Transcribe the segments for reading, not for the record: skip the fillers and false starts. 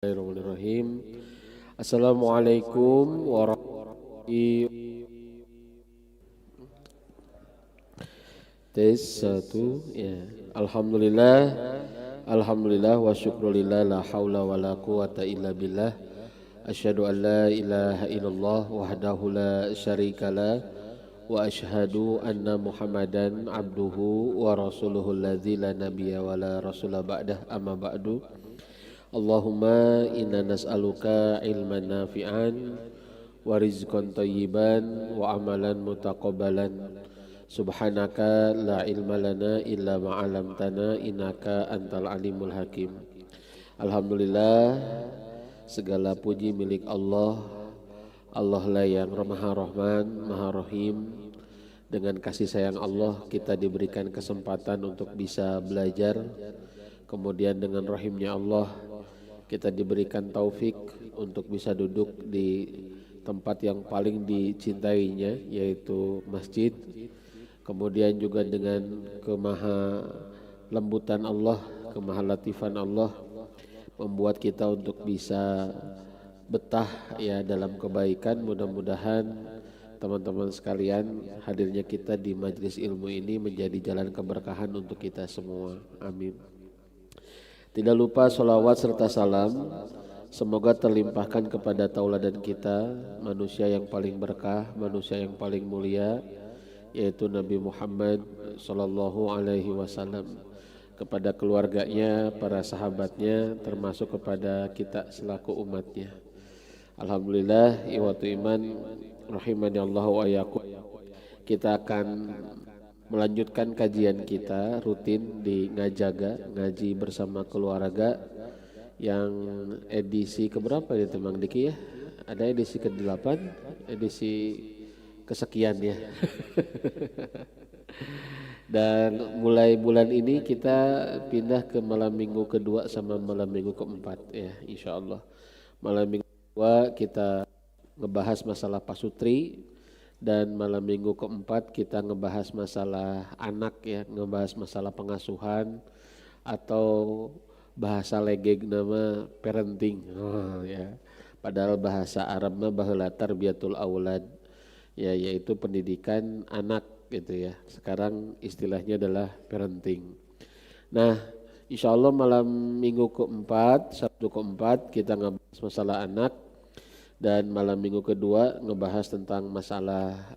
Bismillahirrahmanirrahim. Assalamualaikum warahmatullahi wabarakatuh. Tes satu ya. Alhamdulillah wa syukrulillah la haula wa la quwata illa billah. Asyhadu an la ilaha illallah wahdahu la syarikalah wa asyhadu anna Muhammadan abduhu wa rasuluhu alladzi la nabiyya wa la rasula ba'dah amma ba'du. Allahumma inna nas'aluka ilman nafi'an wa rizqan thayyiban wa amalan mutaqabbalan. Subhanaka la ilma lana illa ma 'allamtana innaka antal alimul hakim. Alhamdulillah, segala puji milik Allah. Allah lah yang Maha Rahman, Maha Rahim. Dengan kasih sayang Allah kita diberikan kesempatan untuk bisa belajar. Kemudian dengan rahimnya Allah kita diberikan taufik untuk bisa duduk di tempat yang paling dicintainya, yaitu masjid. Kemudian juga dengan kemaha lembutan Allah, kemaha latifan Allah membuat kita untuk bisa betah ya dalam kebaikan. Mudah-mudahan teman-teman sekalian, hadirnya kita di majelis ilmu ini menjadi jalan keberkahan untuk kita semua. Amin. Tidak lupa sholawat serta salam semoga terlimpahkan kepada tauladan kita, manusia yang paling berkah, manusia yang paling mulia, yaitu Nabi Muhammad sallallahu alaihi wasallam, kepada keluarganya, para sahabatnya, termasuk kepada kita selaku umatnya. Alhamdulillah, iwatu iman rahimani Allah wa iyyakum. Kita akan melanjutkan kajian kita rutin di Ngajaga, ngaji bersama keluarga, yang edisi keberapa ya Mang Diki ya? Ada edisi ke-8, edisi kesekian ya. Dan mulai bulan ini kita pindah ke malam minggu kedua sama malam minggu keempat ya, insya Allah. Malam minggu kedua kita ngebahas masalah pasutri, dan malam minggu keempat kita ngebahas masalah anak ya, ngebahas masalah pengasuhan atau bahasa legeg nama parenting. Ya. Padahal bahasa Arabnya baheula tarbiyatul aulad ya, yaitu pendidikan anak gitu ya. Sekarang istilahnya adalah parenting. Nah, insya Allah malam minggu keempat, Sabtu keempat kita ngebahas masalah anak. Dan malam minggu kedua ngebahas tentang masalah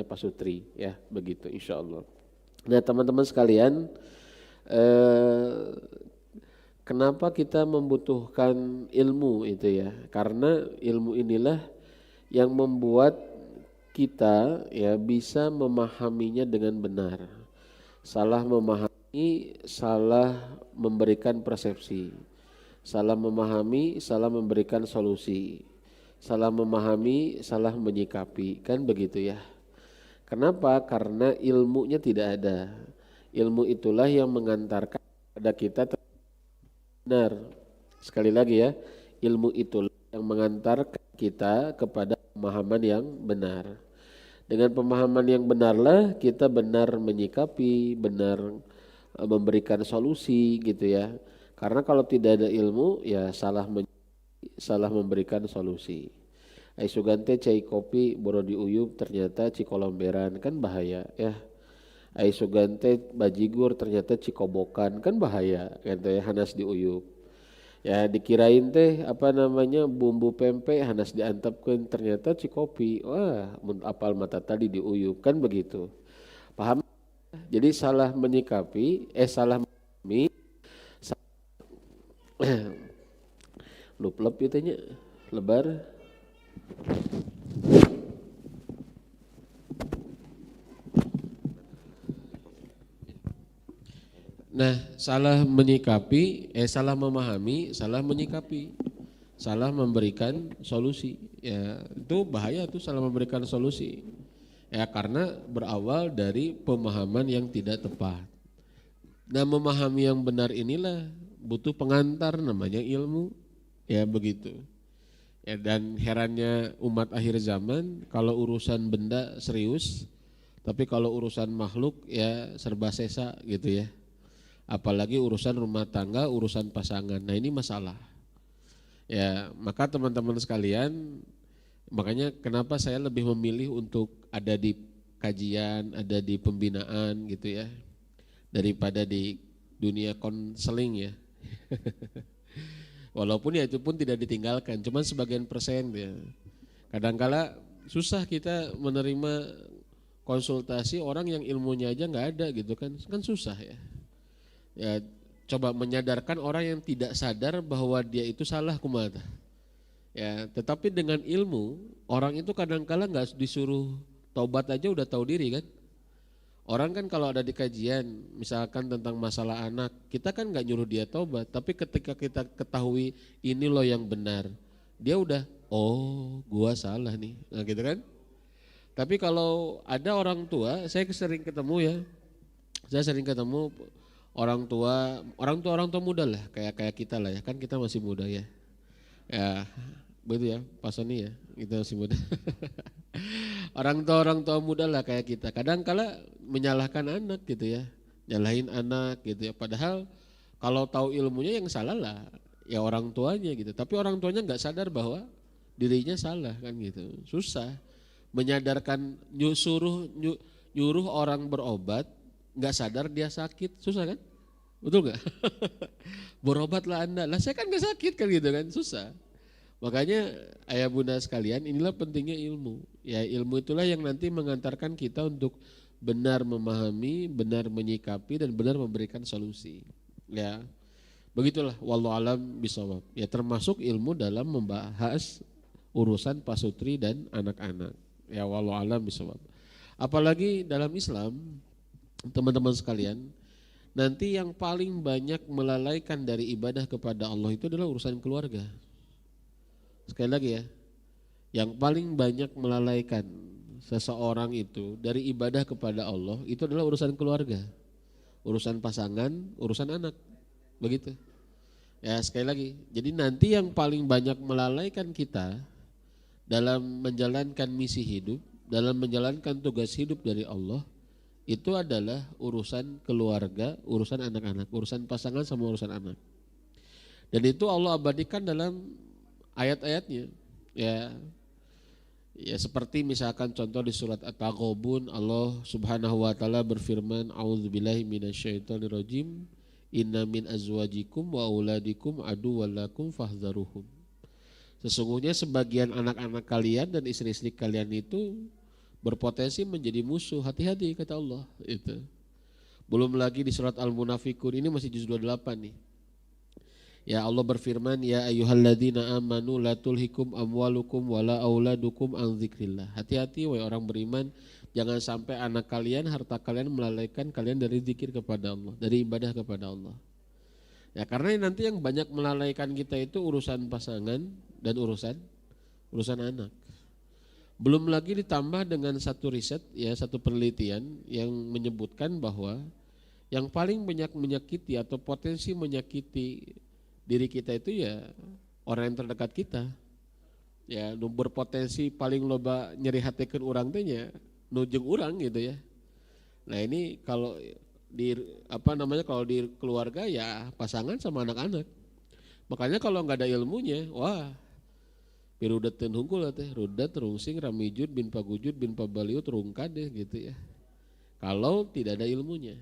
pasutri ya, begitu insya Allah. Nah teman-teman sekalian, kenapa kita membutuhkan ilmu itu ya? Karena ilmu inilah yang membuat kita ya bisa memahaminya dengan benar. Salah memahami, salah memberikan persepsi. Salah memahami, salah memberikan solusi. Salah memahami, salah menyikapi, kan begitu ya. Kenapa? Karena ilmunya tidak ada. Ilmu itulah yang mengantarkan pada kita benar. Sekali lagi ya, ilmu itulah yang mengantarkan kita kepada pemahaman yang benar. Dengan pemahaman yang benarlah kita benar menyikapi, benar memberikan solusi gitu ya. Karena kalau tidak ada ilmu ya salah memberikan solusi. Ai sugante cai kopi boro diuyup ternyata cikolomberan, kan bahaya ya. Ai sugante bajigur ternyata cikobokan, kan bahaya kan ya, hanas diuyup. Ya dikirain teh bumbu pempek hanas diantepkeun ternyata cikopi. Wah, mun apal mata tadi diuyup, kan begitu. Paham? Jadi salah menyikapi, salah memahami, lup-lup itu nya lebar. Nah, salah menyikapi, salah memahami, salah menyikapi, salah memberikan solusi. Ya, itu bahaya tuh salah memberikan solusi. Ya, karena berawal dari pemahaman yang tidak tepat. Nah, memahami yang benar inilah butuh pengantar namanya ilmu. Ya, begitu. Ya, dan herannya umat akhir zaman kalau urusan benda serius, tapi kalau urusan makhluk ya serba sesa gitu ya. Apalagi urusan rumah tangga, urusan pasangan. Nah ini masalah. Ya, maka teman-teman sekalian, makanya kenapa saya lebih memilih untuk ada di kajian, ada di pembinaan gitu ya, daripada di dunia konseling ya. Walaupun ya itu pun tidak ditinggalkan, cuman sebagian persen ya. Kadangkala susah kita menerima konsultasi orang yang ilmunya aja nggak ada gitu kan susah ya. Ya coba menyadarkan orang yang tidak sadar bahwa dia itu salah kumata. Ya, tetapi dengan ilmu orang itu kadangkala nggak disuruh taubat aja udah tahu diri kan. Orang kan kalau ada di kajian misalkan tentang masalah anak, kita kan nggak nyuruh dia taubat, tapi ketika kita ketahui ini loh yang benar, dia udah oh gua salah nih, nah gitu kan. Tapi kalau ada orang tua, saya sering ketemu ya, saya sering ketemu orang tua muda lah, kayak kita lah ya, kan kita masih muda ya, ya begitu ya, Pak Sony ya, kita masih muda. Orang tua muda lah kayak kita, kadang kala menyalahkan anak gitu ya, nyalahin anak gitu ya, padahal kalau tahu ilmunya yang salah lah ya orang tuanya gitu, tapi orang tuanya nggak sadar bahwa dirinya salah kan gitu, susah menyadarkan nyuruh orang berobat nggak sadar dia sakit, susah kan, betul nggak? Berobatlah Anda, lah saya kan nggak sakit kan gitu kan, susah. Makanya ayah bunda sekalian, inilah pentingnya ilmu. Ya ilmu itulah yang nanti mengantarkan kita untuk benar memahami, benar menyikapi dan benar memberikan solusi. Ya, begitulah wallahu alam bisawab. Ya termasuk ilmu dalam membahas urusan pasutri dan anak-anak. Ya wallahu alam bisawab. Apalagi dalam Islam, teman-teman sekalian, nanti yang paling banyak melalaikan dari ibadah kepada Allah itu adalah urusan keluarga. Sekali lagi ya, yang paling banyak melalaikan seseorang itu dari ibadah kepada Allah itu adalah urusan keluarga, urusan pasangan, urusan anak, begitu. Ya sekali lagi, jadi nanti yang paling banyak melalaikan kita dalam menjalankan misi hidup, dalam menjalankan tugas hidup dari Allah, itu adalah urusan keluarga, urusan anak-anak, urusan pasangan sama urusan anak. Dan itu Allah abadikan dalam ayat-ayatnya. Ya seperti misalkan contoh di surat At-Taghabun, Allah Subhanahu wa taala berfirman, a'udzubillahi minasyaitonirrajim, inna min azwajikum wa auladikum aduwwal lakum fahdharuhum. Sesungguhnya sebagian anak-anak kalian dan istri-istri kalian itu berpotensi menjadi musuh, hati-hati kata Allah itu. Belum lagi di surat Al-Munafikun, ini masih juz 28 nih. Ya Allah berfirman, ya ayyuhalladzina amanu la tulhikum amwalukum wala auladukum an dzikrillah. Hati-hati wahai orang beriman, jangan sampai anak kalian, harta kalian melalaikan kalian dari zikir kepada Allah, dari ibadah kepada Allah. Ya karena nanti yang banyak melalaikan kita itu urusan pasangan dan urusan anak. Belum lagi ditambah dengan satu riset ya, satu penelitian yang menyebutkan bahwa yang paling banyak menyakiti atau potensi menyakiti diri kita itu ya orang yang terdekat kita. Ya nu berpotensi paling loba nyeri hatikeun urang teh nya nu jeung urang gitu ya. Nah ini kalau di kalau di keluarga ya pasangan sama anak-anak. Makanya kalau nggak ada ilmunya, wah pirudet teu hungkul teh, rudat rungsing ramijud bin pagujud bin pabaliut rungkad deh gitu ya. Kalau tidak ada ilmunya.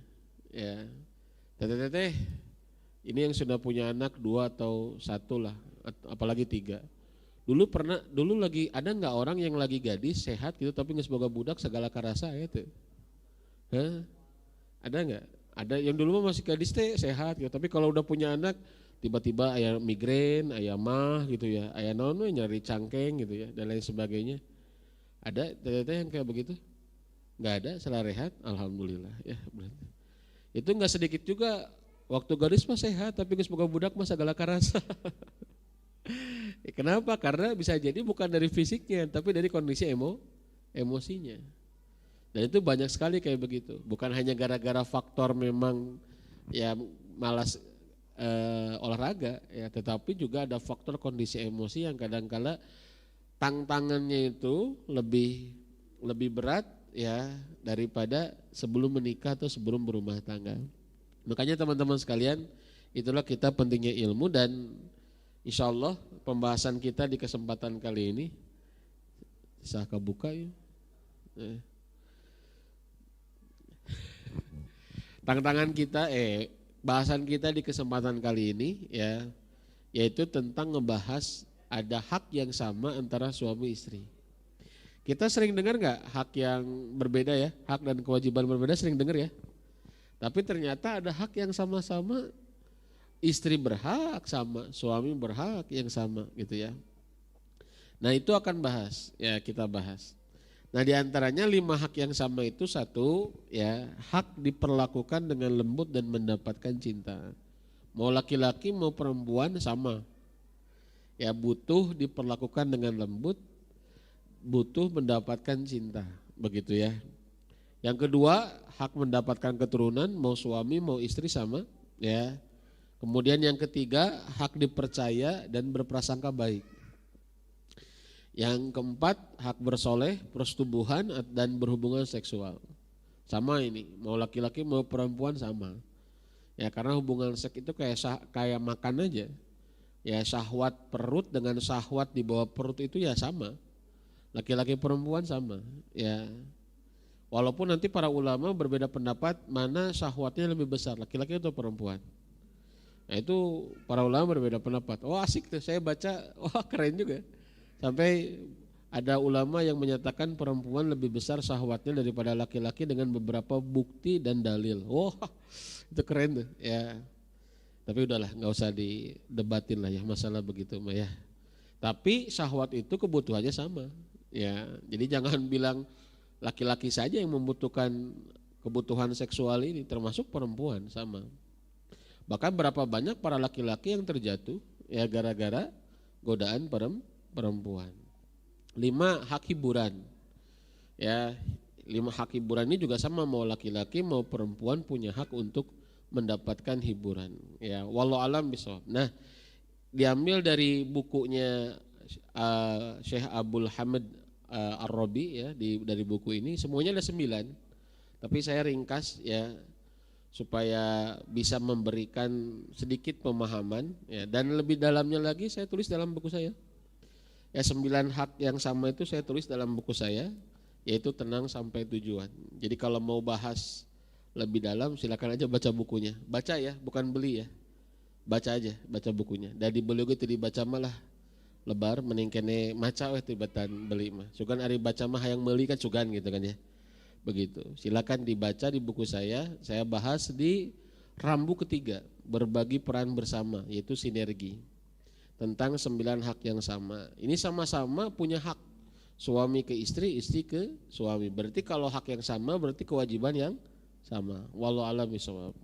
Ya. Teteh ini yang sudah punya anak 2 atau 1 lah, apalagi 3. Dulu lagi ada nggak orang yang lagi gadis sehat gitu tapi nggak sebagai budak segala karasa gitu. Hah? Ada nggak? Ada yang dulu masih gadis teh sehat gitu, tapi kalau udah punya anak tiba-tiba aya migrain, aya mah gitu ya, aya naon we nyari cangkeng gitu ya dan lain sebagainya. Ada teteh yang kayak begitu? Nggak ada, setelah rehat, alhamdulillah ya. Itu nggak sedikit juga. Waktu gadis mah sehat, tapi geus boga budak mah sagala karasa. Kenapa? Karena bisa jadi bukan dari fisiknya, tapi dari kondisi emosinya. Dan itu banyak sekali kayak begitu. Bukan hanya gara-gara faktor memang ya malas olahraga, ya, tetapi juga ada faktor kondisi emosi yang kadang-kala tantangannya itu lebih berat ya daripada sebelum menikah atau sebelum berumah tangga. Makanya teman-teman sekalian, itulah kita pentingnya ilmu dan insya Allah pembahasan kita di kesempatan kali ini. Bisa kebuka ya. Tantangan kita, bahasan kita di kesempatan kali ini ya, yaitu tentang ngebahas ada hak yang sama antara suami istri. Kita sering dengar nggak hak yang berbeda ya, hak dan kewajiban berbeda sering dengar ya. Tapi ternyata ada hak yang sama-sama, istri berhak sama, suami berhak yang sama gitu ya. Nah itu akan kita bahas. Nah di antaranya 5 hak yang sama itu, 1 ya, hak diperlakukan dengan lembut dan mendapatkan cinta. Mau laki-laki mau perempuan sama. Ya butuh diperlakukan dengan lembut, butuh mendapatkan cinta, begitu ya. Yang kedua, hak mendapatkan keturunan, mau suami mau istri sama, ya. Kemudian yang ketiga, hak dipercaya dan berprasangka baik. Yang keempat, hak bersoleh, persetubuhan dan berhubungan seksual. Sama ini, mau laki-laki mau perempuan sama. Ya karena hubungan seks itu kayak makan aja. Ya syahwat perut dengan syahwat di bawah perut itu ya sama. Laki-laki perempuan sama. Ya. Walaupun nanti para ulama berbeda pendapat mana syahwatnya lebih besar, laki-laki atau perempuan. Nah itu para ulama berbeda pendapat. Oh asik tuh, saya baca, wah keren juga. Sampai ada ulama yang menyatakan perempuan lebih besar syahwatnya daripada laki-laki dengan beberapa bukti dan dalil. Wah itu keren tuh ya. Tapi udahlah nggak usah didebatin lah ya masalah begitu mah ya. Tapi syahwat itu kebutuhannya sama ya. Jadi jangan bilang laki-laki saja yang membutuhkan kebutuhan seksual ini, termasuk perempuan sama. Bahkan berapa banyak para laki-laki yang terjatuh ya gara-gara godaan perempuan. 5 hak hiburan. Ya, 5 hak hiburan ini juga sama, mau laki-laki mau perempuan punya hak untuk mendapatkan hiburan. Ya, wallahu alam bishawab. Nah, diambil dari bukunya Syekh Abdul Hamid Ar-Rabi ya, dari buku ini semuanya ada 9. Tapi saya ringkas ya supaya bisa memberikan sedikit pemahaman ya, dan lebih dalamnya lagi saya tulis dalam buku saya. Ya 9 hak yang sama itu saya tulis dalam buku saya, yaitu tenang sampai tujuan. Jadi kalau mau bahas lebih dalam silakan aja baca bukunya. Baca ya, bukan beli ya. Baca aja, baca bukunya. Dari beli gitu dibaca malah lebar mending kene maca weh tibatan beli mah. Sugan ari baca mah hayang meuli kan sugan gitu kan ya. Begitu. Silakan dibaca di buku saya bahas di rambu ketiga, berbagi peran bersama, yaitu sinergi. Tentang 9 hak yang sama. Ini sama-sama punya hak. Suami ke istri, istri ke suami. Berarti kalau hak yang sama berarti kewajiban yang sama. Wallahu a'lam bishawab.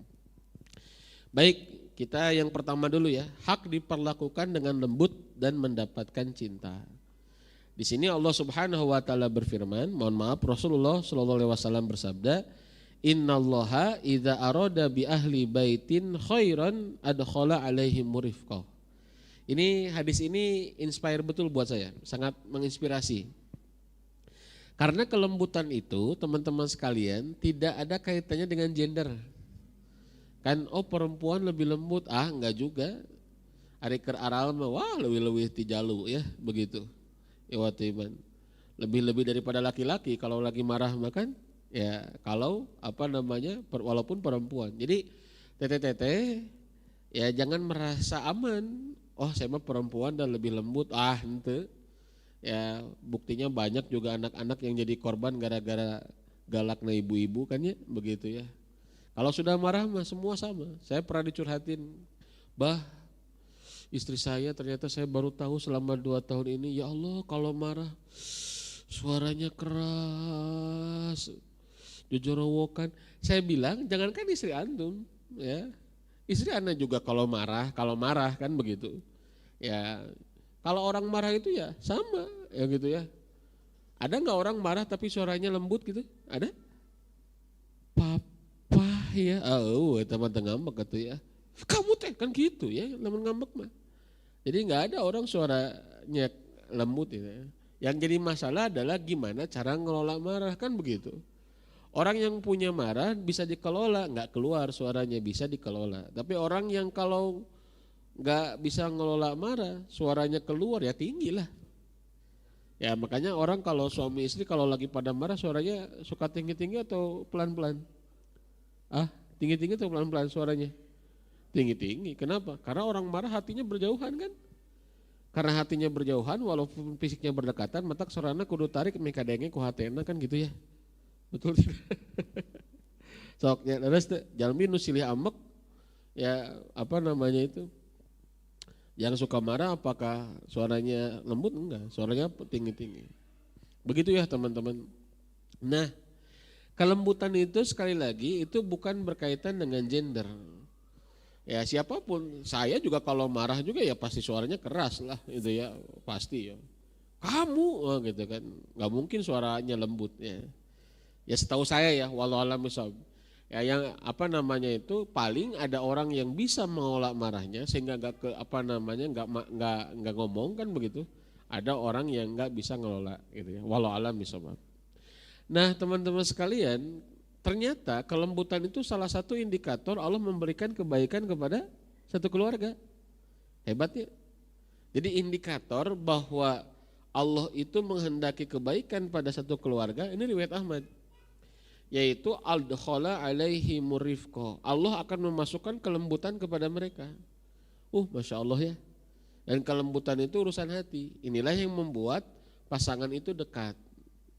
Baik, kita yang pertama dulu ya. Hak diperlakukan dengan lembut dan mendapatkan cinta. Di sini Allah Subhanahu wa taala berfirman, mohon maaf, Rasulullah sallallahu alaihi wasallam bersabda, "Innallaha idza arada bi ahli baitin khairan adkhala alaihim rifqah." Ini hadis ini inspire betul buat saya, sangat menginspirasi. Karena kelembutan itu teman-teman sekalian tidak ada kaitannya dengan gender. Kan perempuan lebih lembut, enggak juga. Ari keur aral mah wah leuwih-leuwih ti jalu ya, begitu. Ya watiman. Lebih-lebih daripada laki-laki kalau lagi marah makan ya, kalau walaupun perempuan. Jadi teteh-teteh ya jangan merasa aman. Oh saya mah perempuan dan lebih lembut, ente. Ya buktinya banyak juga anak-anak yang jadi korban gara-gara galaknya ibu-ibu kan ya, begitu ya. Kalau sudah marah mah semua sama. Saya pernah dicurhatin, bah istri saya ternyata saya baru tahu selama 2 tahun ini, ya Allah kalau marah suaranya keras, jojorowokan. Saya bilang jangankan istri antum ya. Istri Anda juga kalau marah kan begitu. Ya, kalau orang marah itu ya sama ya gitu ya. Ada enggak orang marah tapi suaranya lembut gitu? Ada? Papa ya, teman-teman ngambek gitu ya. Kamu teh kan gitu ya, teman ngambek mah. Jadi enggak ada orang suaranya lembut gitu ya. Yang jadi masalah adalah gimana cara ngelola marah kan begitu. Orang yang punya marah bisa dikelola, enggak keluar suaranya, bisa dikelola. Tapi orang yang kalau nggak bisa ngelola marah, suaranya keluar ya tinggi lah. Ya makanya orang kalau suami istri kalau lagi pada marah suaranya suka tinggi-tinggi atau pelan-pelan? Ah, tinggi-tinggi atau pelan-pelan suaranya? Tinggi-tinggi. Kenapa? Karena orang marah hatinya berjauhan kan? Karena hatinya berjauhan walaupun fisiknya berdekatan, matak sorana kudu tarik mikadenge ku hatena kan gitu ya. Betul tidak? Soknya terus jalmi nu silih amek ya apa namanya itu? Yang suka marah apakah suaranya lembut? Enggak, suaranya tinggi-tinggi. Begitu ya teman-teman. Nah, kelembutan itu sekali lagi itu bukan berkaitan dengan gender. Ya siapapun, saya juga kalau marah juga ya pasti suaranya keras lah itu ya, pasti ya. Kamu gitu kan, nggak mungkin suaranya lembut ya. Ya setahu saya ya, walau alam misal. Ya yang apa namanya itu paling ada orang yang bisa mengolah marahnya sehingga nggak ke apa namanya nggak ngomong kan begitu. Ada orang yang nggak bisa ngelola gitu ya, walau alam misal. Nah teman-teman sekalian, ternyata kelembutan itu salah satu indikator Allah memberikan kebaikan kepada satu keluarga. Hebat ya. Jadi indikator bahwa Allah itu menghendaki kebaikan pada satu keluarga, ini riwayat Ahmad. Yaitu al-dakhala alaihi murifqo. Allah akan memasukkan kelembutan kepada mereka. Masya Allah ya. Dan kelembutan itu urusan hati. Inilah yang membuat pasangan itu dekat.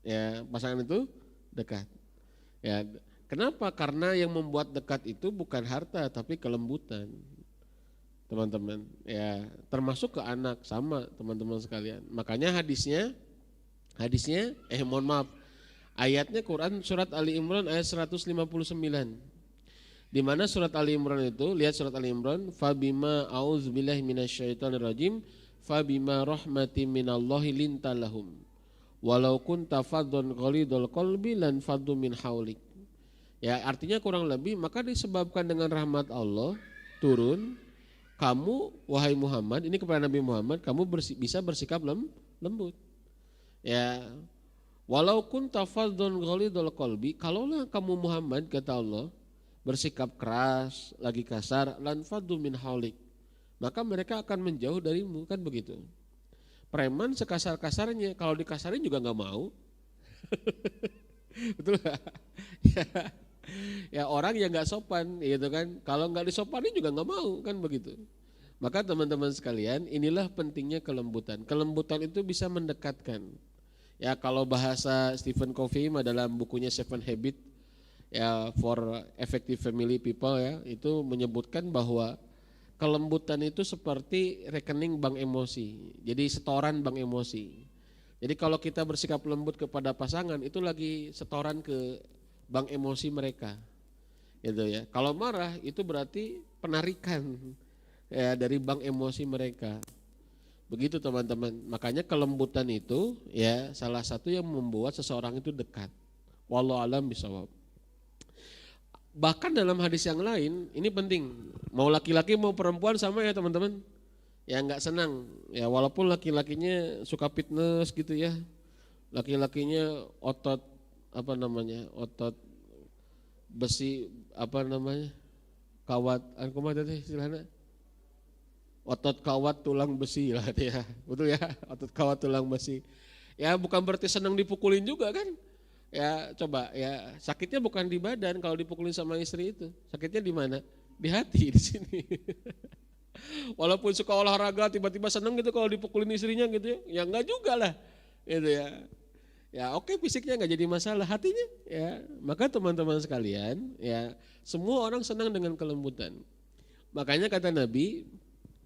Ya, pasangan itu dekat. Ya, kenapa? Karena yang membuat dekat itu bukan harta tapi kelembutan. Teman-teman, ya termasuk ke anak sama teman-teman sekalian. Makanya hadisnya mohon maaf. Ayatnya Quran surat Ali Imran ayat 159. Di mana surat Ali Imran itu, lihat surat Ali Imran, fabima auzubillahi minasyaitonirrajim, fabima rahmatin minallahi lintalahum. Walau kunta faddan ghalidul qalbi lan faddu min haulik. Ya, artinya kurang lebih maka disebabkan dengan rahmat Allah turun, kamu wahai Muhammad, ini kepada Nabi Muhammad, kamu bisa bersikap lembut. Ya, walau kunta faddan ghalidul qalbi, kalaulah kamu Muhammad kata Allah bersikap keras, lagi kasar, lan faddu min haulik, maka mereka akan menjauh darimu, kan begitu. Preman sekasar-kasarnya, kalau dikasarin juga nggak mau. Betul gak? Ya orang yang nggak sopan gitu kan, kalau nggak disopanin juga nggak mau kan begitu. Maka teman-teman sekalian, inilah pentingnya kelembutan. Kelembutan itu bisa mendekatkan. Ya kalau bahasa Stephen Covey dalam bukunya Seven Habits ya for Effective Family People ya, itu menyebutkan bahwa kelembutan itu seperti rekening bank emosi. Jadi setoran bank emosi. Jadi kalau kita bersikap lembut kepada pasangan itu lagi setoran ke bank emosi mereka. Gitu ya. Kalau marah itu berarti penarikan ya dari bank emosi mereka. Begitu teman-teman. Makanya kelembutan itu ya salah satu yang membuat seseorang itu dekat. Wallahu a'lam bishawab. Bahkan dalam hadis yang lain, ini penting, mau laki-laki mau perempuan sama ya teman-teman, ya nggak senang, ya walaupun laki-lakinya suka fitness gitu ya, laki-lakinya otot otot besi kawat, istilahnya, otot kawat tulang besi lah ya, betul ya, otot kawat tulang besi, ya bukan berarti senang dipukulin juga kan. Ya coba ya sakitnya bukan di badan kalau dipukulin sama istri itu, sakitnya di mana? Di hati di sini. Walaupun suka olahraga tiba-tiba seneng gitu kalau dipukulin istrinya gitu ya enggak juga lah gitu ya. Ya oke, fisiknya enggak jadi masalah, hatinya ya. Maka teman-teman sekalian ya semua orang senang dengan kelembutan. Makanya kata Nabi,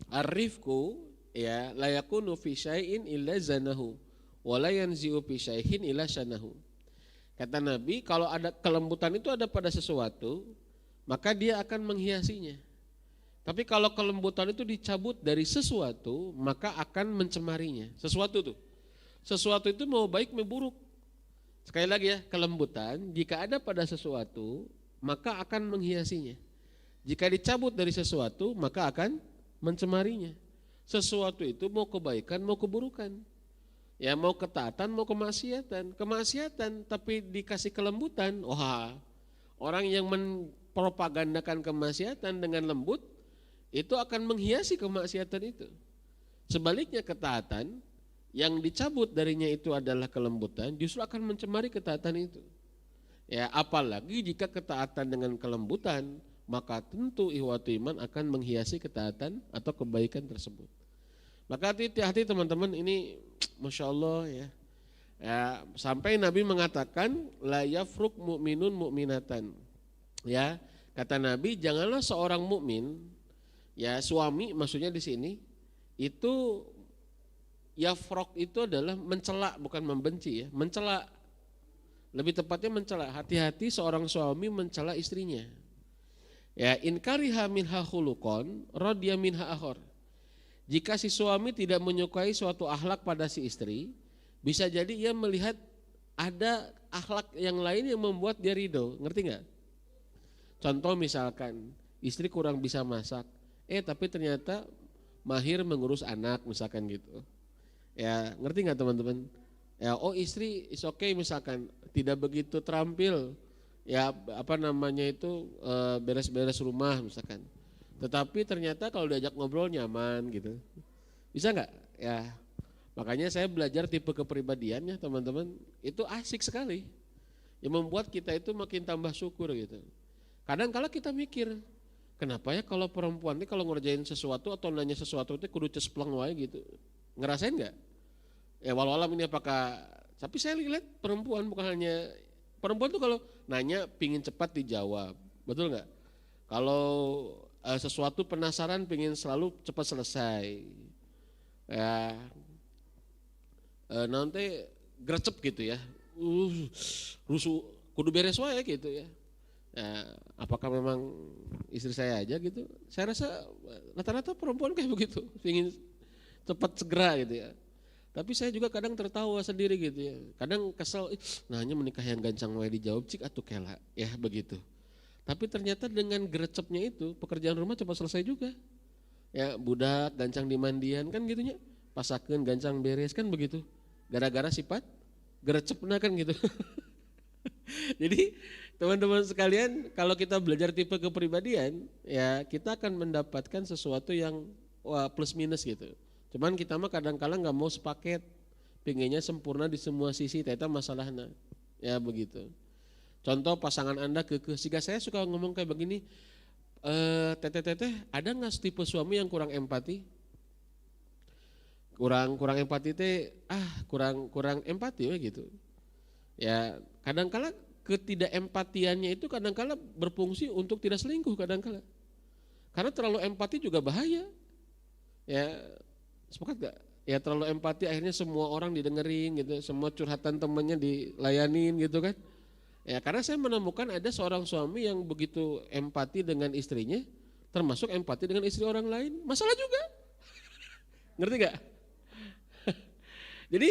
arifku ya la yakunu fi syai'in illa zanahu wa la yanzi'u fi syai'in illa syanahu. Kata Nabi, kalau ada kelembutan itu ada pada sesuatu, maka dia akan menghiasinya. Tapi kalau kelembutan itu dicabut dari sesuatu, maka akan mencemarinya. Sesuatu itu mau baik mau buruk. Sekali lagi ya, kelembutan jika ada pada sesuatu, maka akan menghiasinya. Jika dicabut dari sesuatu, maka akan mencemarinya. Sesuatu itu mau kebaikan, mau keburukan. Ya mau ketaatan, mau kemaksiatan. Kemaksiatan tapi dikasih kelembutan, wah orang yang mempropagandakan kemaksiatan dengan lembut, itu akan menghiasi kemaksiatan itu. Sebaliknya ketaatan yang dicabut darinya itu adalah kelembutan, justru akan mencemari ketaatan itu. Ya, apalagi jika ketaatan dengan kelembutan, maka tentu ihwatu iman akan menghiasi ketaatan atau kebaikan tersebut. Maka hati-hati teman-teman, ini Masya Allah ya. Ya, sampai Nabi mengatakan la yafruk mu'minun mu'minatan. Ya, kata Nabi, janganlah seorang mukmin, ya suami maksudnya di sini, itu yafrok itu adalah mencela, bukan membenci ya, mencela. Lebih tepatnya mencela. Hati-hati seorang suami mencela istrinya. Ya, in kariha minha khuluqan radiya minha akhar. Jika si suami tidak menyukai suatu akhlak pada si istri, bisa jadi ia melihat ada akhlak yang lain yang membuat dia ridho. Ngerti nggak? Contoh misalkan istri kurang bisa masak, tapi ternyata mahir mengurus anak misalkan gitu. Ya, ngerti nggak teman-teman? Ya, oh istri is okay misalkan tidak begitu terampil, ya apa namanya itu beres-beres rumah misalkan. Tetapi ternyata kalau diajak ngobrol nyaman gitu. Bisa nggak? Ya, makanya saya belajar tipe kepribadiannya teman-teman, itu asik sekali. Yang membuat kita itu makin tambah syukur gitu. Kadang kala kita mikir, kenapa ya kalau perempuan ini kalau ngerjain sesuatu atau nanya sesuatu itu kudu cespleng wae gitu. Ngerasain nggak? Ya walau alam ini apakah, tapi saya lihat perempuan bukan hanya, perempuan tuh kalau nanya pingin cepat dijawab, betul nggak? Kalau sesuatu penasaran pingin selalu cepat selesai, ya nanti gercep gitu ya, rusuh, kudu beres wae gitu ya. Ya, apakah memang istri saya aja gitu? Saya rasa rata-rata perempuan kayak begitu, pingin cepat segera gitu ya. Tapi saya juga kadang tertawa sendiri gitu ya. Kadang kesel, nanya menikah yang gancang wae dijawab cik atuh kela, ya begitu. Tapi ternyata dengan gerecepnya itu pekerjaan rumah cepat selesai juga. Ya budak gancang dimandian kan gitunya, pasakeun gancang beres kan begitu. Gara-gara sifat gerecepna kan gitu. Jadi teman-teman sekalian, kalau kita belajar tipe kepribadian, ya kita akan mendapatkan sesuatu yang plus minus gitu. Cuman kita mah kadang-kala nggak mau sepaket, pengennya sempurna di semua sisi, ternyata masalahnya, ya begitu. Contoh pasangan Anda kekeh, jika saya suka ngomong kayak begini, teteh, ada nggak tipe suami yang kurang empati? Kurang empati teh, kurang empati ya gitu. Ya kadang-kala ketidakempatiannya itu kadang-kala berfungsi untuk tidak selingkuh kadang-kala. Karena terlalu empati juga bahaya. Ya sepakat gak? Ya terlalu empati akhirnya semua orang didengerin gitu, semua curhatan temannya dilayanin gitu kan. Ya karena saya menemukan ada seorang suami yang begitu empati dengan istrinya, termasuk empati dengan istri orang lain, masalah juga. Ngerti gak? Jadi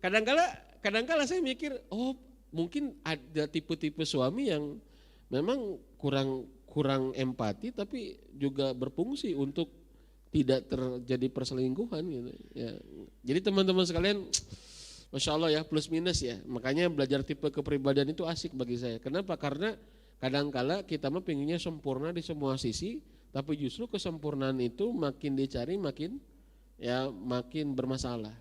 kadang-kala saya mikir, oh mungkin ada tipe-tipe suami yang memang kurang empati tapi juga berfungsi untuk tidak terjadi perselingkuhan gitu ya. Jadi teman-teman sekalian, Masya Allah ya, plus minus ya. Makanya belajar tipe kepribadian itu asik bagi saya. Kenapa? Karena kadang-kala kita mah pengennya sempurna di semua sisi, tapi justru kesempurnaan itu makin dicari makin bermasalah.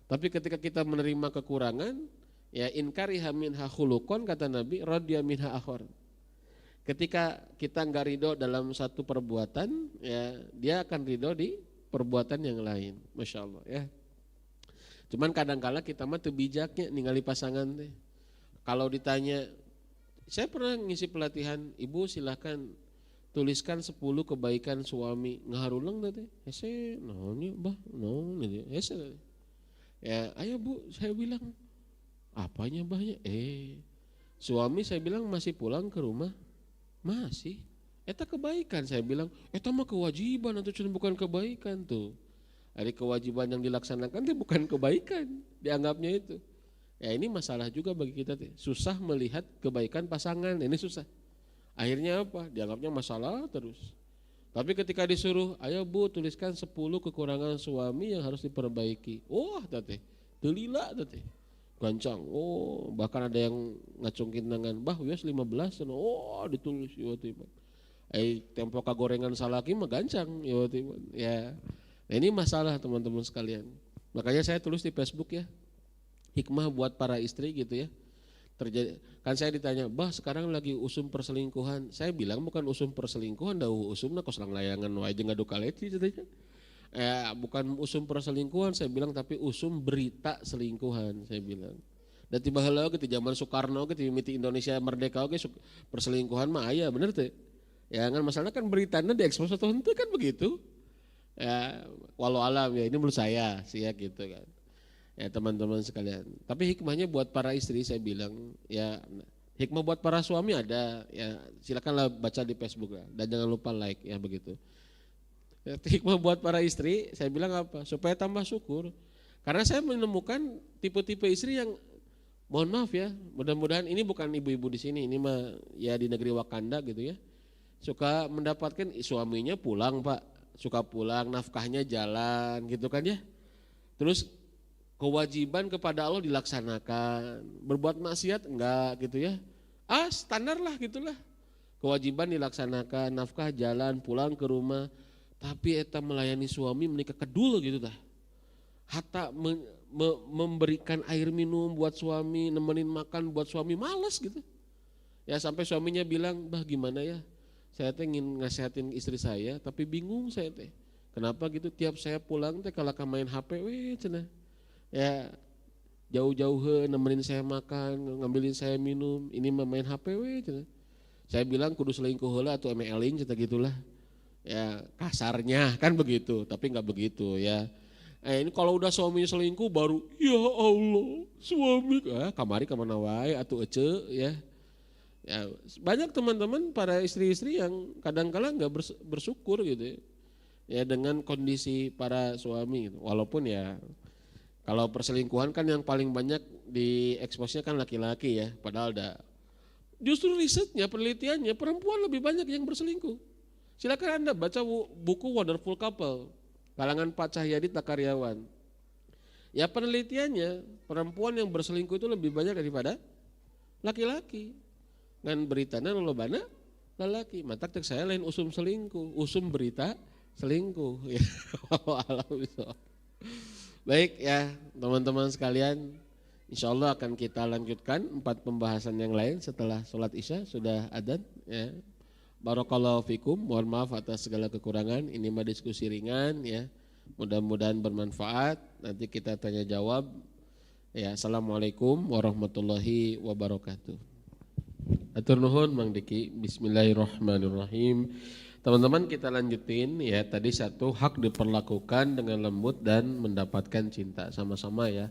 Tapi ketika kita menerima kekurangan, ya inkariha minha khuluqan kata Nabi, radiya minha akhar. Ketika kita enggak ridho dalam satu perbuatan, ya dia akan ridho di perbuatan yang lain. Masya Allah ya. Cuman kadang-kala kita mah teu bijaknya ningali pasangan teh. Kalau ditanya, saya pernah ngisi pelatihan, ibu silahkan tuliskan 10 kebaikan suami. Ngaharuleung teh, hese naonnya bah, naon gitu. Hese. Ya, ayo bu, saya bilang, apanya bahnya? Suami saya bilang masih pulang ke rumah. Masih, eta kebaikan saya bilang, eta mah kewajiban atau cuma bukan kebaikan tuh. Ada kewajiban yang dilaksanakan itu bukan kebaikan, dianggapnya itu. Ya ini masalah juga bagi kita, susah melihat kebaikan pasangan, ini susah. Akhirnya apa? Dianggapnya masalah terus. Tapi ketika disuruh, ayo bu tuliskan 10 kekurangan suami yang harus diperbaiki. Wah tete, telila tete. Gancang, bahkan ada yang ngacungkin tangan, bah wes 15, ditulis waktu itu. tempo kagorengan salaki mah gancang ya. Nah, ini masalah teman-teman sekalian. Makanya saya tulis di Facebook ya, hikmah buat para istri gitu ya. Terjadi kan saya ditanya, "Bah, sekarang lagi usum perselingkuhan." Saya bilang bukan usum perselingkuhan, dah usumna kos lang layangan wae jeung ngadu kaleci katanya. Bukan usum perselingkuhan saya bilang, tapi usum berita selingkuhan saya bilang. Dan tiba heula ge zaman Soekarno ge mimiti Indonesia merdeka oge perselingkuhan mah aya bener teh. Ya kan masalahnya kan beritanya diekspos atau henteu kan begitu. Ya walau alam ya ini menurut saya sih ya gitu kan. Ya teman-teman sekalian. Tapi hikmahnya buat para istri saya bilang ya, hikmah buat para suami ada ya, silakanlah baca di Facebook ya, dan jangan lupa like ya begitu. Ya, hikmah buat para istri saya bilang apa? Supaya tambah syukur. Karena saya menemukan tipe-tipe istri yang mohon maaf ya, mudah-mudahan ini bukan ibu-ibu di sini, ini mah ya di negeri Wakanda gitu ya. Suka mendapatkan suaminya pulang Pak, suka pulang, nafkahnya jalan gitu kan ya. Terus kewajiban kepada Allah dilaksanakan, berbuat maksiat enggak gitu ya. Standar lah gitulah. Kewajiban dilaksanakan, nafkah jalan, pulang ke rumah. Tapi eta melayani suami menikah kedul gitu tah. Hatta memberikan air minum buat suami, nemenin makan buat suami, malas gitu. Ya sampai suaminya bilang, "Bah gimana ya, saya teh ingin nasihatin istri saya tapi bingung saya teh. Kenapa gitu, tiap saya pulang teh kalau main HP we cenah. Ya jauh-jauh nemenin saya makan, ngambilin saya minum, ini mah main HP we cenah." Saya bilang kudu selingkuh heula atuh eling cenah gitulah. Ya kasarnya kan begitu, tapi enggak begitu ya. Ini kalau udah suami selingkuh baru, ya Allah suami, kamari kemana wae atuh ece ya. Ya banyak teman-teman para istri-istri yang kadang-kala enggak bersyukur gitu ya. Ya dengan kondisi para suami gitu. Walaupun ya kalau perselingkuhan kan yang paling banyak dieksposnya kan laki-laki ya, padahal justru risetnya, penelitiannya perempuan lebih banyak yang berselingkuh. Silakan Anda baca buku Wonderful Couple, kalangan Pak Cahyadi Takaryawan. Ya penelitiannya perempuan yang berselingkuh itu lebih banyak daripada laki-laki. Ngan beritana lolobana lelaki. Mata saya lain usum selingkuh, usum berita selingkuh. Ya, baik ya teman-teman sekalian, insya Allah akan kita lanjutkan 4 pembahasan yang lain setelah sholat isya, sudah adzan ya. Barakallahu fikum, mohon maaf atas segala kekurangan, ini mah diskusi ringan ya, mudah-mudahan bermanfaat, nanti kita tanya jawab ya. Assalamualaikum warahmatullahi wabarakatuh. Atur nuhun Mang Diki, bismillahirrahmanirrahim. Teman-teman kita lanjutin ya, tadi satu hak diperlakukan dengan lembut dan mendapatkan cinta sama-sama ya,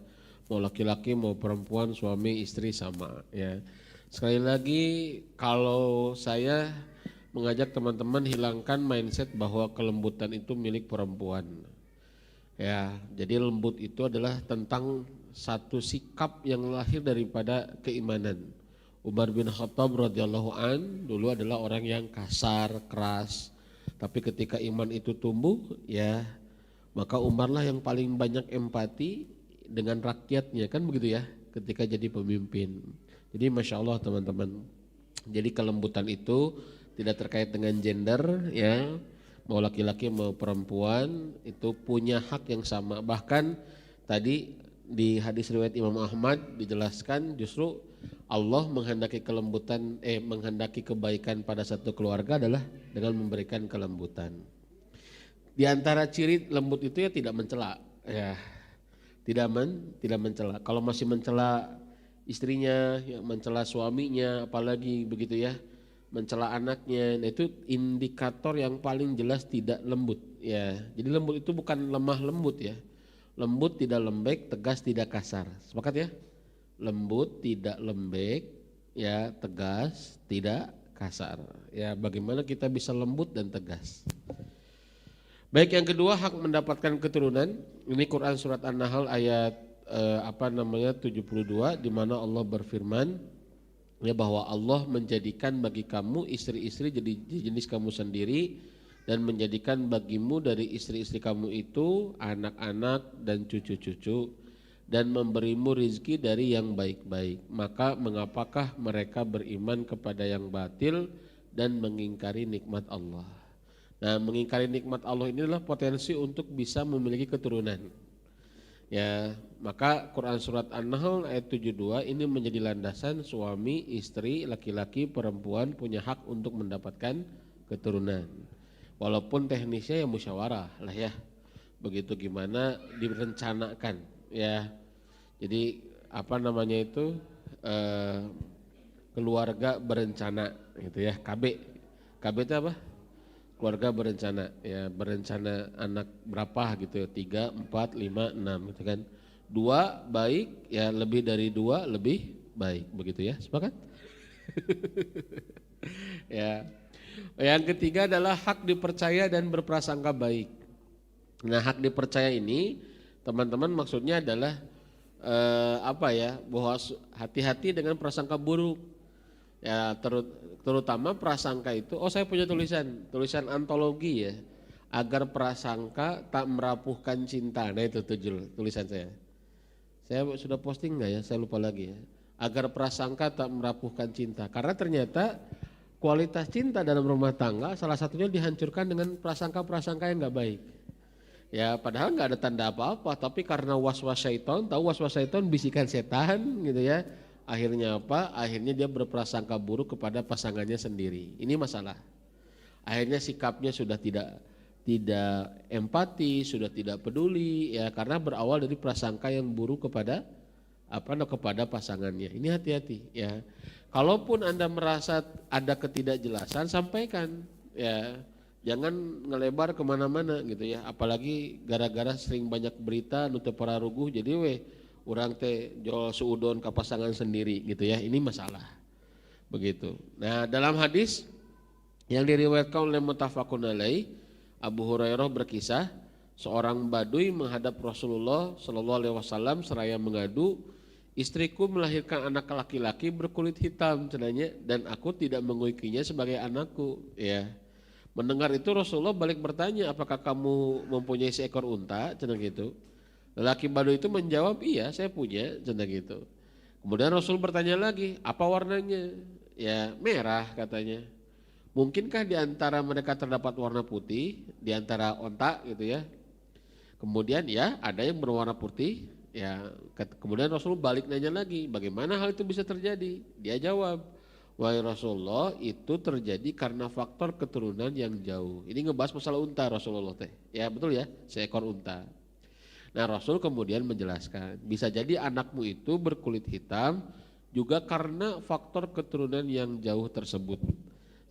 mau laki-laki mau perempuan, suami istri sama ya. Sekali lagi kalau saya mengajak teman-teman hilangkan mindset bahwa kelembutan itu milik perempuan. Ya, jadi lembut itu adalah tentang satu sikap yang lahir daripada keimanan. Umar bin Khattab radhiyallahu an dulu adalah orang yang kasar, keras. Tapi ketika iman itu tumbuh, ya, maka Umarlah yang paling banyak empati dengan rakyatnya, kan begitu ya, ketika jadi pemimpin. Jadi masya Allah teman-teman. Jadi kelembutan itu tidak terkait dengan gender ya, mau laki-laki mau perempuan itu punya hak yang sama. Bahkan tadi di hadis riwayat Imam Ahmad dijelaskan justru Allah menghendaki kelembutan, menghendaki kebaikan pada satu keluarga adalah dengan memberikan kelembutan. Di antara ciri lembut itu ya tidak mencela ya, tidak mencela. Kalau masih mencela istrinya, ya, mencela suaminya, apalagi begitu ya, mencela anaknya, nah itu indikator yang paling jelas tidak lembut ya. Jadi lembut itu bukan lemah lembut ya, lembut tidak lembek, tegas tidak kasar. Sepakat ya? Lembut tidak lembek ya, tegas tidak kasar ya. Bagaimana kita bisa lembut dan tegas? Baik, yang kedua hak mendapatkan keturunan. Ini Quran surat An-Nahl ayat 72 di mana Allah berfirman ya, bahwa Allah menjadikan bagi kamu istri-istri jadi jenis kamu sendiri dan menjadikan bagimu dari istri-istri kamu itu anak-anak dan cucu-cucu dan memberimu rizki dari yang baik-baik. Maka mengapakah mereka beriman kepada yang batil dan mengingkari nikmat Allah. Nah, mengingkari nikmat Allah ini adalah potensi untuk bisa memiliki keturunan. Ya, maka Quran surat An-Nahl ayat 72 ini menjadi landasan suami, istri, laki-laki, perempuan punya hak untuk mendapatkan keturunan. Walaupun teknisnya ya musyawarah lah ya. Begitu gimana direncanakan ya. Jadi apa namanya itu keluarga berencana gitu ya. KB itu apa? Keluarga berencana ya, berencana anak berapa gitu, 3, 4, 5, 6 gitu kan. 2 baik ya, lebih dari 2 lebih baik begitu ya, sepakat? Ya. Yang ketiga adalah hak dipercaya dan berprasangka baik. Nah, hak dipercaya ini teman-teman maksudnya adalah bahwa hati-hati dengan prasangka buruk. Ya, terutama prasangka itu, saya punya tulisan antologi ya, agar prasangka tak merapuhkan cinta. Nah itu tulisan saya. Saya sudah posting nggak ya? Saya lupa lagi ya. Agar prasangka tak merapuhkan cinta. Karena ternyata kualitas cinta dalam rumah tangga salah satunya dihancurkan dengan prasangka-prasangka yang nggak baik. Ya padahal nggak ada tanda apa-apa, tapi karena was-was syaitan, tahu was-was syaitan bisikan setan gitu ya. Akhirnya apa? Akhirnya dia berprasangka buruk kepada pasangannya sendiri. Ini masalah. Akhirnya sikapnya sudah tidak empati, sudah tidak peduli ya, karena berawal dari prasangka yang buruk kepada kepada pasangannya. Ini hati-hati ya. Kalaupun Anda merasa ada ketidakjelasan, sampaikan ya. Jangan ngelebar kemana-mana gitu ya. Apalagi gara-gara sering banyak berita nu teu pararuguh jadi urang teh jual suudon ke pasangan sendiri gitu ya, ini masalah begitu. Nah dalam hadis yang diriwayatkan oleh muttafaqun alaih, Abu Hurairah berkisah seorang badui menghadap Rasulullah Shallallahu Alaihi Wasallam seraya mengadu, istriku melahirkan anak laki-laki berkulit hitam cenanya, dan aku tidak mengakuinya sebagai anakku ya. Mendengar itu Rasulullah balik bertanya, apakah kamu mempunyai seekor unta cenah gitu. Lelaki badui itu menjawab, iya saya punya, cenah gitu. Kemudian Rasul bertanya lagi, apa warnanya? Ya merah katanya. Mungkinkah di antara mereka terdapat warna putih, di antara onta gitu ya. Kemudian ya ada yang berwarna putih, ya kemudian Rasul balik nanya lagi, bagaimana hal itu bisa terjadi? Dia jawab, wahai Rasulullah, itu terjadi karena faktor keturunan yang jauh. Ini ngebahas masalah unta Rasulullah teh. Ya betul ya, seekor unta. Nah Rasul kemudian menjelaskan, bisa jadi anakmu itu berkulit hitam juga karena faktor keturunan yang jauh tersebut.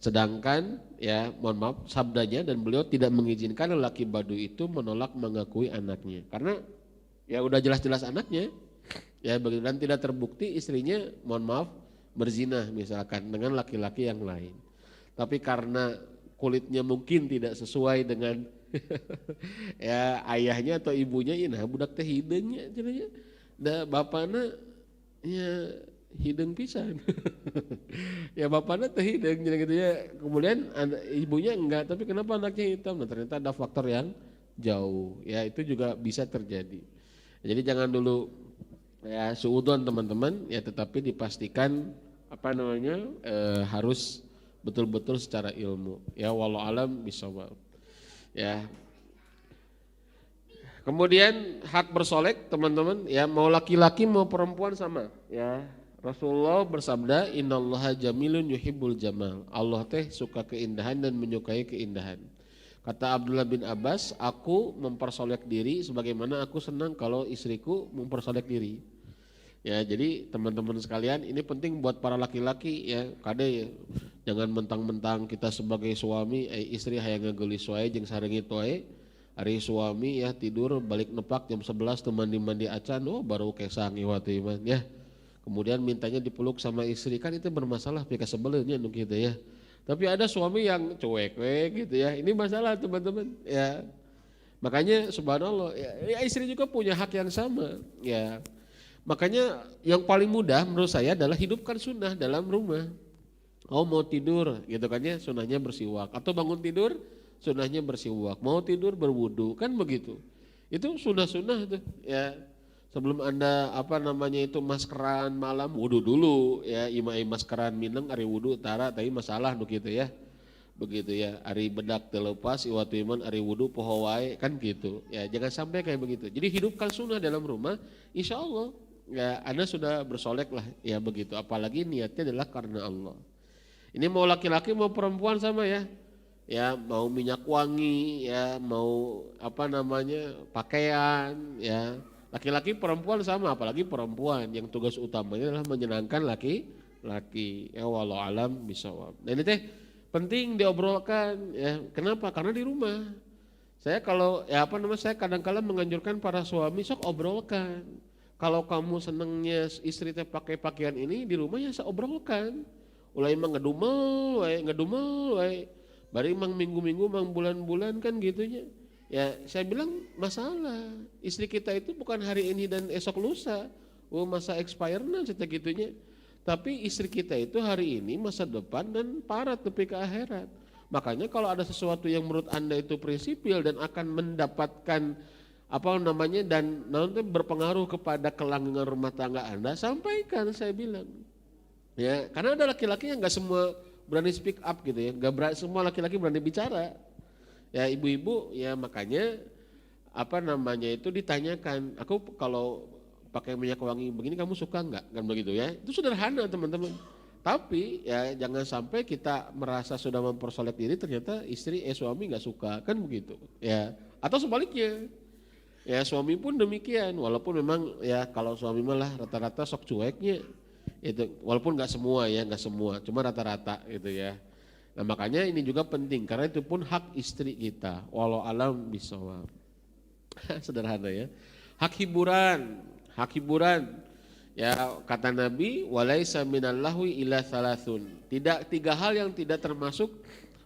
Sedangkan ya mohon maaf sabdanya, dan beliau tidak mengizinkan lelaki badui itu menolak mengakui anaknya. Karena ya udah jelas-jelas anaknya. Ya dan tidak terbukti istrinya mohon maaf berzina misalkan dengan laki-laki yang lain. Tapi karena kulitnya mungkin tidak sesuai dengan ya ayahnya atau ibunya, nah budak teh hidungnya cenanya. Da bapana ya hidung pisan. Ya bapana teh hidung gitu ya. Kemudian ibunya enggak, tapi kenapa anaknya hitam? Nah ternyata ada faktor yang jauh. Ya itu juga bisa terjadi. Jadi jangan dulu ya suudzon teman-teman ya, tetapi dipastikan harus betul-betul secara ilmu. Ya wallahu alam bisawab. Ya. Kemudian hak bersolek teman-teman ya, mau laki-laki mau perempuan sama ya. Rasulullah bersabda, innallaha jamilun yuhibbul jamal. Allah teh suka keindahan dan menyukai keindahan. Kata Abdullah bin Abbas, aku mempersolek diri sebagaimana aku senang kalau istriku mempersolek diri. Ya jadi teman-teman sekalian, ini penting buat para laki-laki ya, kade ya, jangan mentang-mentang kita sebagai suami istri hayang ngageulis wae jeung sareungit wae, hari suami ya tidur balik nepak jam 11 teu mandi acan, baru kesang ieu teh mah ya. Kemudian mintanya dipeluk sama istri, kan itu bermasalah pika sebeleunya nu kitu ya. Tapi ada suami yang cuek we gitu ya. Ini masalah teman-teman ya. Makanya subhanallah ya, istri juga punya hak yang sama ya. Makanya yang paling mudah menurut saya adalah hidupkan sunnah dalam rumah. Mau tidur gitu kan ya, sunnahnya bersiwak. Atau bangun tidur sunnahnya bersiwak. Mau tidur berwudu, kan begitu. Itu sunnah-sunnah tuh ya. Sebelum Anda maskeran malam, wudu dulu ya, imai maskeran mineng ari wudu tara tapi masalah nu kitu ya. Begitu ya, ari bedak terlepas iwatu iman ari wudu poho wae kan gitu. Ya, jangan sampai kayak begitu. Jadi hidupkan sunnah dalam rumah, insya Allah ya Anda sudah bersolek lah ya begitu. Apalagi niatnya adalah karena Allah. Ini mau laki-laki mau perempuan sama ya. Ya mau minyak wangi ya, mau pakaian ya. Laki-laki perempuan sama, apalagi perempuan yang tugas utamanya adalah menyenangkan laki-laki. Ya walau alam bisawab. Nah ini teh penting diobrolkan ya. Kenapa? Karena di rumah. Saya saya kadang-kala menganjurkan para suami sok obrolkan. Kalau kamu senengnya istri teh pakai pakaian ini di rumah ya sok obrolkan. Ulai mah ngedumel wae. Bari mang minggu-minggu, mang bulan-bulan kan gitunya. Ya saya bilang masalah, istri kita itu bukan hari ini dan esok lusa, masa expire-nya cerita gitunya. Tapi istri kita itu hari ini, masa depan dan parat tepi ke akhirat. Makanya kalau ada sesuatu yang menurut Anda itu prinsipil dan akan mendapatkan dan nanti berpengaruh kepada kelanggengan rumah tangga Anda, sampaikan saya bilang. Ya, karena ada laki-laki yang nggak semua berani speak up gitu ya, nggak semua laki-laki berani bicara. Ya ibu-ibu ya makanya itu ditanyakan, aku kalau pakai minyak wangi begini kamu suka enggak? Kan begitu ya. Itu sederhana teman-teman. Tapi ya jangan sampai kita merasa sudah mempersolek diri ternyata suami enggak suka, kan begitu. Ya, atau sebaliknya. Ya suami pun demikian, walaupun memang ya kalau suami malah rata-rata sok cueknya. Itu walaupun enggak semua, cuma rata-rata gitu ya. Nah makanya ini juga penting karena itu pun hak istri kita. Walau alam bisawab. Sederhana ya. Hak hiburan. Ya kata Nabi, walaisa minallahu illa thalathun. Tidak 3 hal yang tidak termasuk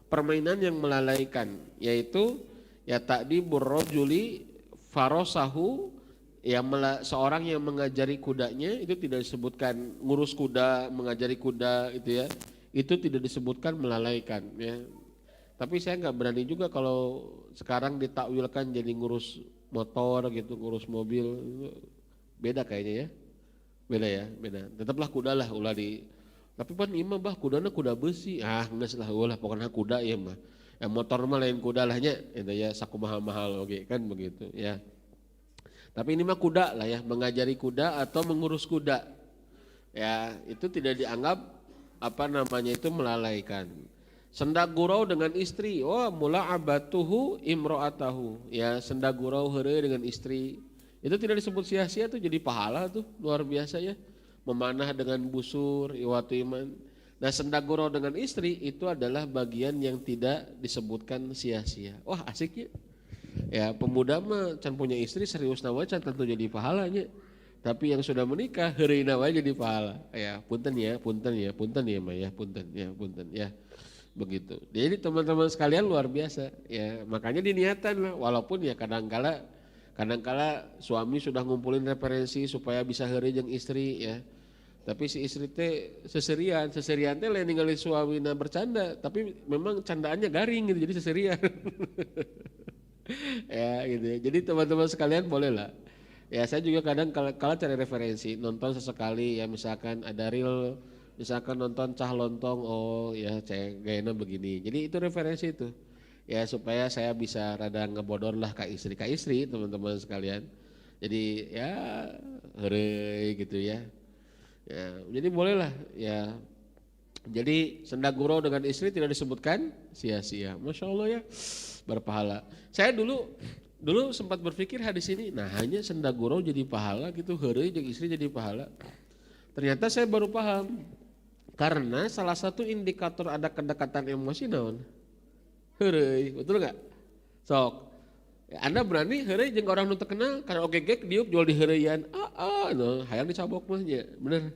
permainan yang melalaikan, yaitu ya ta'dibur rajuli farasahu, ya seorang yang mengajari kudanya, itu tidak disebutkan ngurus kuda, mengajari kuda itu ya. Itu tidak disebutkan melalaikan ya. Tapi saya nggak berani juga kalau sekarang ditakwilkan jadi ngurus motor gitu, ngurus mobil. Beda kayaknya ya. Beda. Tetaplah kuda lah ulah di. Tapi pan imah kudana kuda besi. Enggak lah ulah pokoknya kuda ya mah. Ya motor mah lain kuda lahnya itu ya sakumaha mahal oke kan begitu ya. Tapi ini mah kuda lah ya, mengajari kuda atau mengurus kuda. Ya, itu tidak dianggap itu melalaikan. Sendak gurau dengan istri, mula'abatuhu imro'atahu. Ya, sendak gurau heureuy dengan istri. Itu tidak disebut sia-sia tuh, jadi pahala tuh, luar biasa ya. Memanah dengan busur, iwatu iman. Nah, sendak gurau dengan istri itu adalah bagian yang tidak disebutkan sia-sia. Wah, asiknya. Ya, pemuda mah can punya istri serius nawa can tentu jadi pahalanya. Tapi yang sudah menikah heureuy wae jadi pahala. Ya, punten ya, Mah ya, punten ya. Begitu. Jadi teman-teman sekalian luar biasa ya. Makanya diniatan lah, walaupun ya kadang-kala suami sudah ngumpulin referensi supaya bisa heureuy jeung istri ya. Tapi si istri teh seserian teh lain ningali suamina bercanda, tapi memang candaannya garing gitu, jadi seserian. Ya gitu ya. Jadi teman-teman sekalian boleh lah. Ya saya juga kadang kalau cari referensi nonton sesekali ya, misalkan ada reel, misalkan nonton cah lontong, ya gayanya begini. Jadi itu referensi itu ya supaya saya bisa rada ngebodor lah ke istri teman-teman sekalian. Jadi ya heureuy gitu ya. Ya jadi bolehlah ya. Jadi sendak gurau dengan istri tidak disebutkan sia-sia. Masya Allah ya, berpahala. Saya dulu sempat berpikir hadis ini, nah hanya sendak gurau jadi pahala gitu, heureuy jeung istri jadi pahala. Ternyata saya baru paham, karena salah satu indikator ada kedekatan emosi naon? Heureuy, betul enggak? Sok, ya, Anda berani heureuy jeung orang nu teu kenal, karena ogegek diuk jual di heureuyan, no, hayang dicabok mah nya, bener.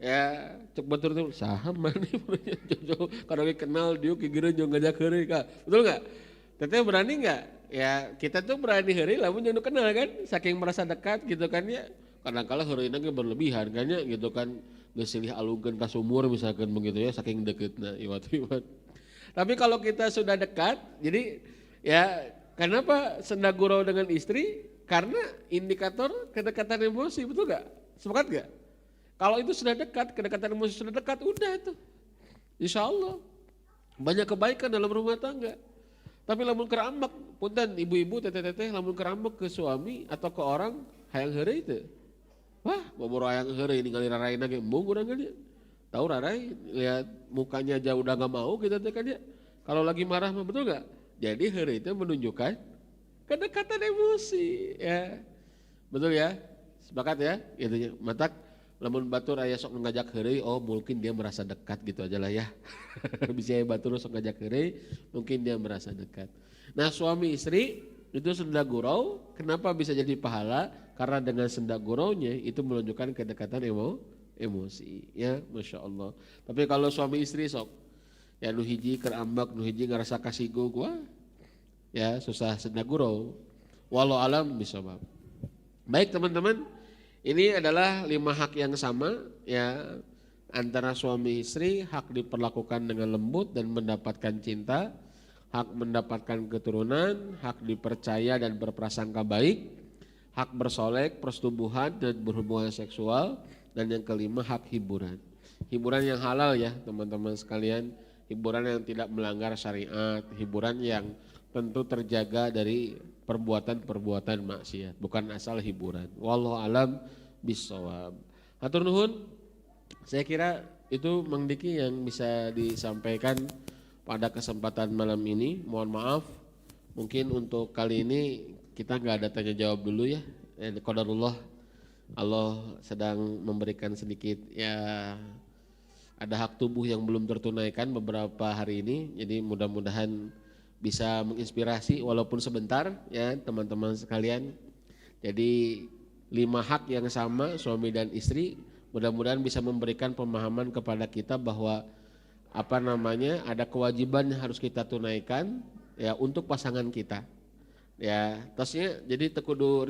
Ya, cek betul saham mana jauh karena kenal diuk kigireun jeung ngajak heureuy ka. Betul enggak? Teteh berani enggak? Ya kita tuh berani heureuy lamun jeung kenal kan, saking merasa dekat gitu kan ya. Kadang-kala heureuy ge berlebihan kan ya gitu kan, geus silih alungkeun ka sumur misalkan begitu ya, saking deketna iwat-iwat. Tapi kalau kita sudah dekat, jadi ya kenapa sendak gurau dengan istri? Karena indikator kedekatan emosi, betul gak? Sepakat gak? Kalau itu sudah dekat, kedekatan emosi sudah dekat, udah itu. Insya Allah. Banyak kebaikan dalam rumah tangga. Tapi lamun kerambek, punten ibu-ibu, teteh-teteh, lamun kerambek ke suami atau ke orang, hayang heureuy itu. Wah, boboro hayang heureuy ningali raraina ge embung urang kan ya. Tahu rarai, lihat mukanya aja udah gak mau gitu kan ya. Kalau lagi marah mah betul gak? Jadi heureuy itu menunjukkan kedekatan emosi ya. Betul ya? Sepakat ya? Gitu. Matak lamun batur aya sok ngajak heureuy, oh mungkin dia merasa dekat gitu aja lah ya. Bisa batur sok ngajak heureuy, mungkin dia merasa dekat. Nah, suami istri itu senda gurau, kenapa bisa jadi pahala? Karena dengan senda guraunya itu menunjukkan kedekatan emosi ya, Masya Allah. Tapi kalau suami istri sok ya nu hiji keur ambek, nu hiji ngerasa kasigu gua ya susah senda gurau. Walau alam bisawab. Baik teman-teman, ini adalah 5 hak yang sama ya antara suami istri, hak diperlakukan dengan lembut dan mendapatkan cinta, hak mendapatkan keturunan, hak dipercaya dan berprasangka baik, hak bersolek, persetubuhan dan berhubungan seksual, dan yang kelima hak hiburan. Hiburan yang halal ya teman-teman sekalian, hiburan yang tidak melanggar syariat, hiburan yang tentu terjaga dari perbuatan-perbuatan maksiat, bukan asal hiburan. Wallahu alam bisawab. Hatur nuhun, saya kira itu Mang Diki yang bisa disampaikan pada kesempatan malam ini. Mohon maaf, mungkin untuk kali ini kita nggak ada tanya jawab dulu ya. Qadarullah, Allah sedang memberikan sedikit ya, ada hak tubuh yang belum tertunaikan beberapa hari ini. Jadi mudah-mudahan bisa menginspirasi walaupun sebentar ya teman-teman sekalian. Jadi 5 hak yang sama suami dan istri mudah-mudahan bisa memberikan pemahaman kepada kita bahwa ada kewajiban yang harus kita tunaikan ya untuk pasangan kita. Ya, tasnya jadi tekudu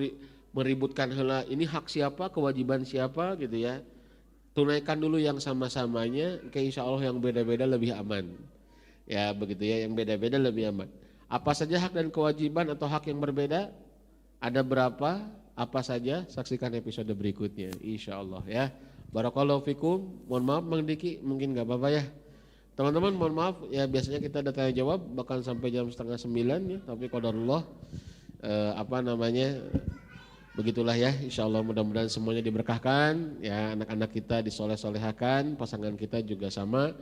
meributkan heula ini hak siapa, kewajiban siapa gitu ya. Tunaikan dulu yang sama-samanya, ke insya Allah yang beda-beda lebih aman. Ya begitu ya, yang beda-beda lebih aman. Apa saja hak dan kewajiban atau hak yang berbeda? Ada berapa? Apa saja? Saksikan episode berikutnya insya Allah ya. Barakallahu fikum. Mohon maaf Mang Diki, mungkin gak apa-apa ya. Teman-teman mohon maaf ya, biasanya kita ada tanya jawab bahkan sampai jam 8:30 ya. Tapi qadarullah begitulah ya, insya Allah mudah-mudahan semuanya diberkahkan ya, anak-anak kita disoleh-solehakan, pasangan kita juga sama.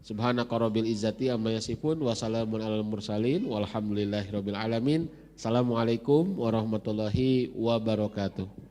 Subhanaka rabbil izzati amma yasifun wa salamun alal mursalin walhamdulillahi rabbil alamin. Assalamualaikum warahmatullahi wabarakatuh.